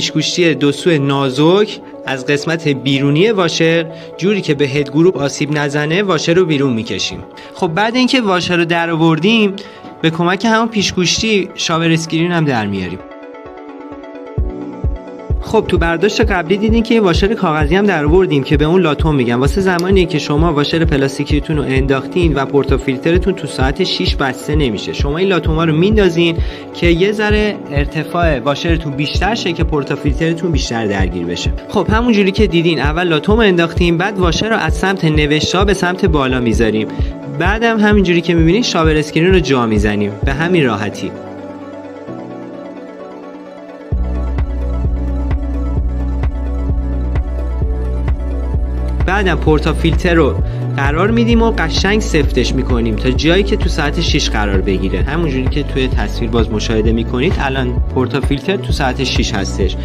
پیشگوشتی دو سو نازک از قسمت بیرونی واشر، جوری که به هد گروپ آسیب نزنه واشر رو بیرون میکشیم. خب بعد اینکه واشر رو در آوردیم به کمک همون پیشگوشتی شاور اسکرین هم در میاریم. خب تو برداشت قبلی دیدین که واشر کاغذی هم در آوردیم که به اون لاتون میگن. واسه زمانی که شما واشر پلاستیکیتون رو انداختین و پورتافیلترتون تو ساعت 6 بسته نمیشه، شما این لاتوما رو میندازین که یه ذره ارتفاع واشرتون بیشتر شه که پورتافیلترتون بیشتر درگیر بشه. خب همونجوری که دیدین اول لاتوم انداختیم، بعد واشر رو از سمت نوشتا به سمت بالا میذاریم، بعدم همینجوری که میبینین شاور اسکرین رو جا میزنیم به همین راحتی. بعدم پورتافیلتر رو قرار میدیم و قشنگ سفتش میکنیم تا جایی که تو ساعت 6 قرار بگیره. همونجوری که توی تصویر باز مشاهده میکنید الان پورتافیلتر تو ساعت 6 هستش.